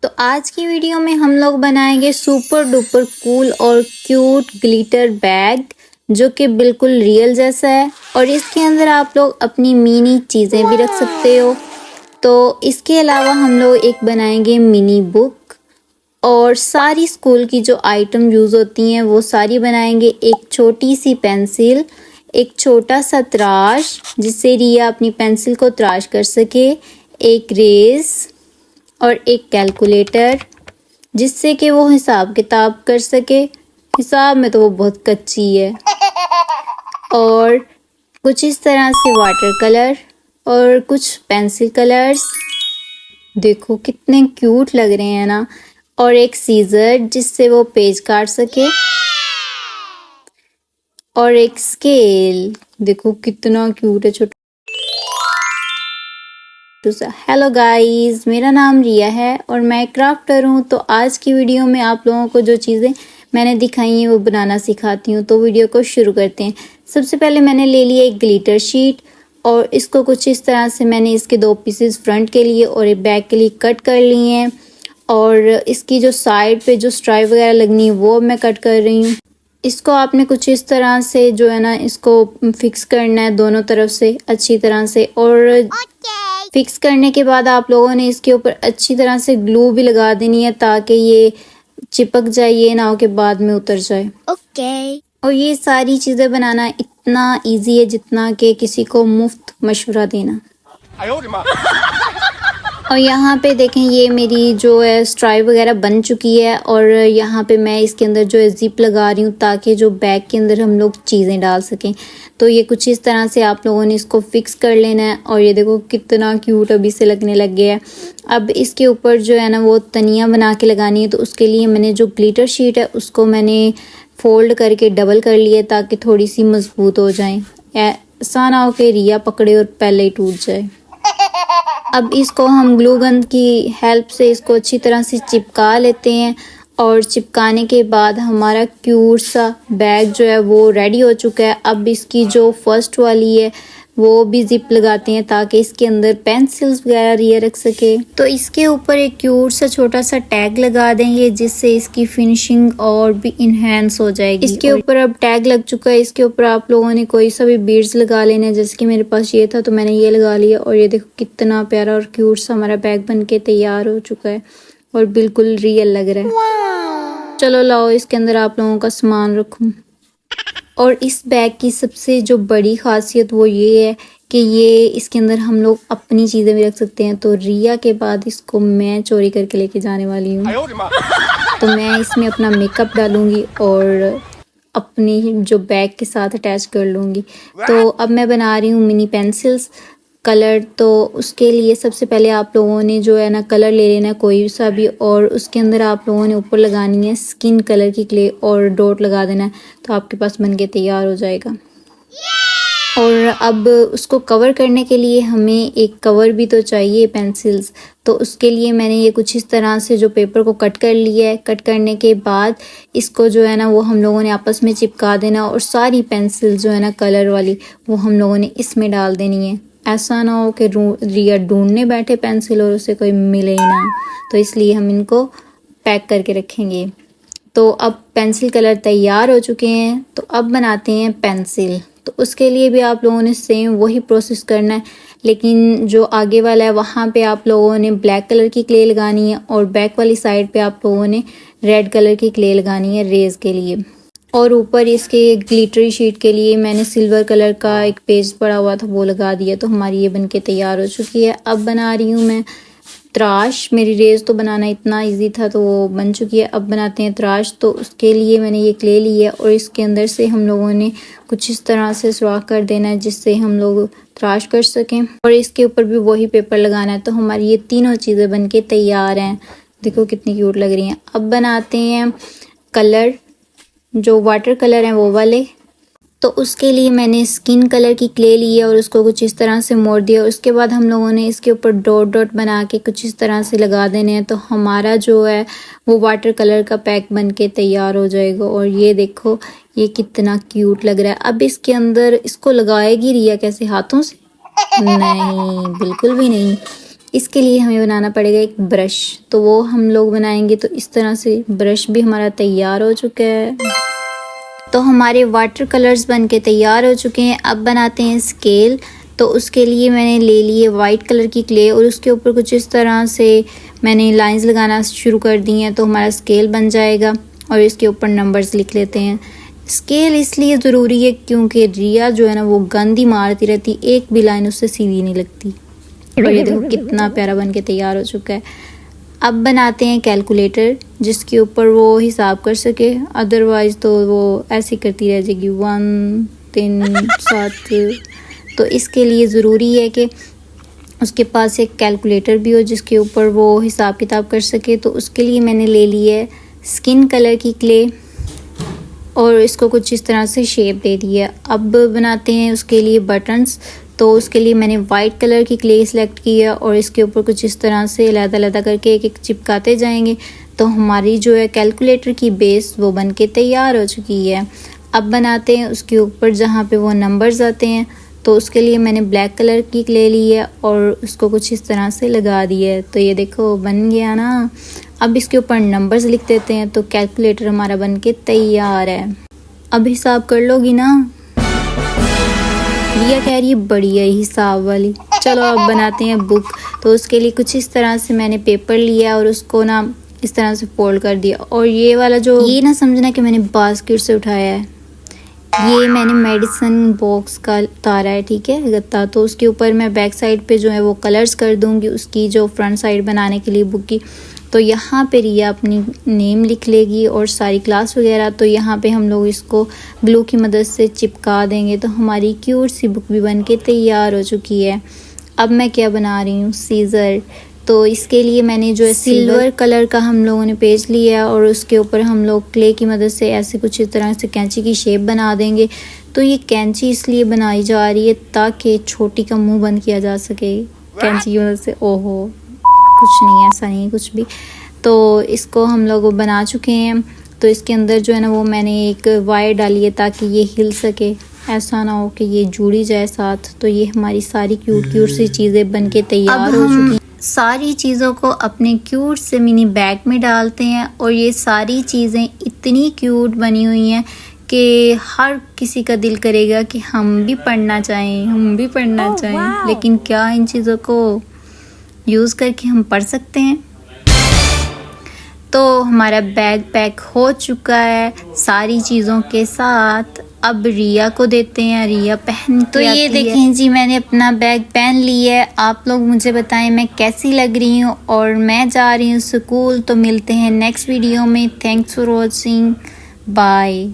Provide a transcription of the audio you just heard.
तो आज की वीडियो में हम लोग बनाएंगे सुपर डुपर कूल और क्यूट ग्लिटर बैग जो कि बिल्कुल रियल जैसा है और इसके अंदर आप लोग अपनी मिनी चीज़ें भी रख सकते हो। तो इसके अलावा हम लोग एक बनाएंगे मिनी बुक और सारी स्कूल की जो आइटम यूज़ होती हैं वो सारी बनाएंगे। एक छोटी सी पेंसिल, एक छोटा सा त्राश जिससे रिया अपनी पेंसिल को त्राश कर सके, एक रेज़ और एक कैलकुलेटर जिससे कि वो हिसाब किताब कर सके। हिसाब में तो वो बहुत कच्ची है। और कुछ इस तरह से वाटर कलर और कुछ पेंसिल कलर्स, देखो कितने क्यूट लग रहे हैं ना। और एक सीजर जिससे वो पेज काट सके और एक स्केल, देखो कितना क्यूट है छोटा। हेलो गाइस, मेरा नाम रिया है और मैं क्राफ्टर हूँ। तो आज की वीडियो में आप लोगों को जो चीज़ें मैंने दिखाई हैं वो बनाना सिखाती हूँ। तो वीडियो को शुरू करते हैं। सबसे पहले मैंने ले लिया एक ग्लिटर शीट और इसको कुछ इस तरह से मैंने इसके 2 पीसेस फ्रंट के लिए और एक बैक के लिए कट कर लिए हैं। और इसकी जो साइड पे जो स्ट्राइप वगैरह लगनी है वो मैं कट कर रही हूँ। इसको आपने कुछ इस तरह से जो है ना इसको फिक्स करना है दोनों तरफ से अच्छी तरह से। और फिक्स करने के बाद आप लोगों ने इसके ऊपर अच्छी तरह से ग्लू भी लगा देनी है ताकि ये चिपक जाए, ये ना हो कि बाद में उतर जाए। ओके। और ये सारी चीज़ें बनाना इतना इजी है जितना कि किसी को मुफ्त मशवरा देना। और यहाँ पे देखें ये मेरी जो है स्ट्राइप वगैरह बन चुकी है और यहाँ पे मैं इसके अंदर जो है जिप लगा रही हूँ ताकि जो बैग के अंदर हम लोग चीज़ें डाल सकें। तो ये कुछ इस तरह से आप लोगों ने इसको फिक्स कर लेना है। और ये देखो कितना क्यूट अभी से लगने लग गया है। अब इसके ऊपर जो है ना वो तनिया बना के लगानी है। तो उसके लिए मैंने जो ग्लिटर शीट है उसको मैंने फोल्ड करके डबल कर लिया ताकि थोड़ी सी मजबूत हो जाए, ऐसा ना हो कि रिया पकड़े और पहले ही टूट जाए। अब इसको हम ग्लू गन की हेल्प से इसको अच्छी तरह से चिपका लेते हैं। और चिपकाने के बाद हमारा क्यूट सा बैग जो है वो रेडी हो चुका है। अब इसकी जो फर्स्ट वाली है वो भी जिप लगाते हैं ताकि इसके अंदर पेंसिल्स वगैरह रिया रख सके। तो इसके ऊपर एक क्यूट सा छोटा सा टैग लगा देंगे जिससे इसकी फिनिशिंग और भी इनहेंस हो जाएगी। इसके ऊपर अब टैग लग चुका है। इसके ऊपर आप लोगों ने कोई सा भी बीड्स लगा लेने, जैसे कि मेरे पास ये था तो मैंने ये लगा लिया। और ये देखो कितना प्यारा और क्यूट सा हमारा बैग बन के तैयार हो चुका है और बिल्कुल रियल लग रहा है। चलो लाओ इसके अंदर आप लोगों का सामान रखूं। और इस बैग की सबसे जो बड़ी खासियत वो ये है कि ये इसके अंदर हम लोग अपनी चीज़ें भी रख सकते हैं। तो रिया के बाद इसको मैं चोरी करके लेके जाने वाली हूँ। तो मैं इसमें अपना मेकअप डालूंगी और अपनी जो बैग के साथ अटैच कर लूँगी। तो अब मैं बना रही हूँ मिनी पेंसिल्स कलर। तो उसके लिए सबसे पहले आप लोगों ने जो है ना कलर ले लेना है कोई सा भी और उसके अंदर आप लोगों ने ऊपर लगानी है स्किन कलर की क्ले और डॉट लगा देना है। तो आपके पास बन के तैयार हो जाएगा। और अब उसको कवर करने के लिए हमें एक कवर भी तो चाहिए पेंसिल्स। तो उसके लिए मैंने ये कुछ इस तरह से जो पेपर को कट कर लिया है। कट करने के बाद इसको जो है ना वो हम लोगों ने आपस में चिपका देना और सारी पेंसिल जो है ना कलर वाली वो हम लोगों ने इसमें डाल देनी है। ऐसा ना हो कि रिया ढूंढने बैठे पेंसिल और उसे कोई मिले ही ना। तो इसलिए हम इनको पैक करके रखेंगे। तो अब पेंसिल कलर तैयार हो चुके हैं। तो अब बनाते हैं पेंसिल। तो उसके लिए भी आप लोगों ने सेम वही प्रोसेस करना है, लेकिन जो आगे वाला है वहाँ पे आप लोगों ने ब्लैक कलर की क्ले लगानी है और बैक वाली साइड पे आप लोगों ने रेड कलर की क्ले लगानी है रेज के लिए। और ऊपर इसके ग्लिटरी शीट के लिए मैंने सिल्वर कलर का एक पेज पड़ा हुआ था वो लगा दिया। तो हमारी ये बनके तैयार हो चुकी है। अब बना रही हूँ मैं त्राश। मेरी रेज तो बनाना इतना इजी था तो वो बन चुकी है। अब बनाते हैं त्राश। तो उसके लिए मैंने ये क्ले ली है और इसके अंदर से हम लोगों ने कुछ इस तरह से सुराख कर देना है जिससे हम लोग त्राश कर सकें। और इसके ऊपर भी वही पेपर लगाना है। तो हमारी ये तीनों चीज़ें बन के तैयार हैं। देखो कितनी क्यूट लग रही हैं। अब बनाते हैं कलर, जो वाटर कलर हैं वो वाले। तो उसके लिए मैंने स्किन कलर की क्ले ली है और उसको कुछ इस तरह से मोड़ दिया। उसके बाद हम लोगों ने इसके ऊपर डॉट डॉट बना के कुछ इस तरह से लगा देने हैं। तो हमारा जो है वो वाटर कलर का पैक बन के तैयार हो जाएगा। और ये देखो ये कितना क्यूट लग रहा है। अब इसके अंदर इसको लगाएगी रिया कैसे, हाथों से? नहीं, बिल्कुल भी नहीं। इसके लिए हमें बनाना पड़ेगा एक ब्रश, तो वो हम लोग बनाएंगे। तो इस तरह से ब्रश भी हमारा तैयार हो चुका है। तो हमारे वाटर कलर्स बन के तैयार हो चुके हैं। अब बनाते हैं स्केल। तो उसके लिए मैंने ले लिए वाइट कलर की क्ले और उसके ऊपर कुछ इस तरह से मैंने लाइंस लगाना शुरू कर दी हैं। तो हमारा स्केल बन जाएगा और इसके ऊपर नंबर्स लिख लेते हैं। स्केल इसलिए ज़रूरी है क्योंकि रिया जो है ना वो गंदी मारती रहती, एक भी लाइन उससे सीधी नहीं लगती। और ये देखो कितना प्यारा बन के तैयार हो चुका है। अब बनाते हैं कैलकुलेटर जिसके ऊपर वो हिसाब कर सके, अदरवाइज़ तो वो ऐसी करती रह जाएगी 1 3 7। तो इसके लिए ज़रूरी है कि उसके पास एक कैलकुलेटर भी हो जिसके ऊपर वो हिसाब किताब कर सके। तो उसके लिए मैंने ले ली है स्किन कलर की क्ले और इसको कुछ इस तरह से शेप दे दी है। अब बनाते हैं उसके लिए बटन्स। तो उसके लिए मैंने वाइट कलर की क्ले सेलेक्ट की है और इसके ऊपर कुछ इस तरह से अलग-अलग करके एक एक चिपकाते जाएंगे। तो हमारी जो है कैलकुलेटर की बेस वो बन के तैयार हो चुकी है। अब बनाते हैं उसके ऊपर जहाँ पे वो नंबर्स आते हैं। तो उसके लिए मैंने ब्लैक कलर की क्ले ली है और उसको कुछ इस तरह से लगा दी है। तो ये देखो बन गया ना। अब इसके ऊपर नंबर्स लिख देते हैं। तो कैलकुलेटर हमारा बन के तैयार है। अब हिसाब कर लोगी ना? रिया कह रही है बढ़िया हिसाब वाली। चलो अब बनाते हैं बुक। तो उसके लिए कुछ इस तरह से मैंने पेपर लिया और उसको ना इस तरह से फोल्ड कर दिया। और ये वाला जो ये ना समझना कि मैंने बास्केट से उठाया है, ये मैंने मेडिसिन बॉक्स का उतारा है, ठीक है, गत्ता। तो उसके ऊपर मैं बैक साइड पे जो है वो कलर्स कर दूंगी उसकी जो फ्रंट साइड बनाने के लिए बुक की। तो यहाँ पे रिया अपनी नेम लिख लेगी और सारी क्लास वगैरह। तो यहाँ पे हम लोग इसको ग्लू की मदद से चिपका देंगे। तो हमारी क्यूट सी बुक भी बन के तैयार हो चुकी है। अब मैं क्या बना रही हूँ, सीज़र। तो इसके लिए मैंने जो है सिल्वर कलर का हम लोगों ने पेज लिया और उसके ऊपर हम लोग क्ले की मदद से ऐसे कुछ इस तरह से कैंची की शेप बना देंगे। तो ये कैंची इसलिए बनाई जा रही है ताकि छोटी का मुंह बंद किया जा सके कैंची की मदद से। ओहो कुछ नहीं, ऐसा नहीं कुछ भी। तो इसको हम लोग बना चुके हैं। तो इसके अंदर जो है ना वो मैंने एक वायर डाली है ताकि ये हिल सके, ऐसा ना हो कि ये जुड़ी जाए साथ। तो ये हमारी सारी क्यूट क्यूट सी चीज़ें बन के तैयार हो चुकी हैं। सारी चीज़ों को अपने क्यूट से मिनी बैग में डालते हैं और ये सारी चीज़ें इतनी क्यूट बनी हुई हैं कि हर किसी का दिल करेगा कि हम भी पढ़ना चाहें, हम भी पढ़ना चाहें। लेकिन क्या इन चीज़ों को यूज़ करके हम पढ़ सकते हैं? तो हमारा बैग पैक हो चुका है सारी चीज़ों के साथ। अब रिया को देते हैं, रिया पहन के। तो ये देखें जी मैंने अपना बैग पहन लिया है। आप लोग मुझे बताएं मैं कैसी लग रही हूँ। और मैं जा रही हूँ स्कूल। तो मिलते हैं नेक्स्ट वीडियो में। Thanks for watching, bye.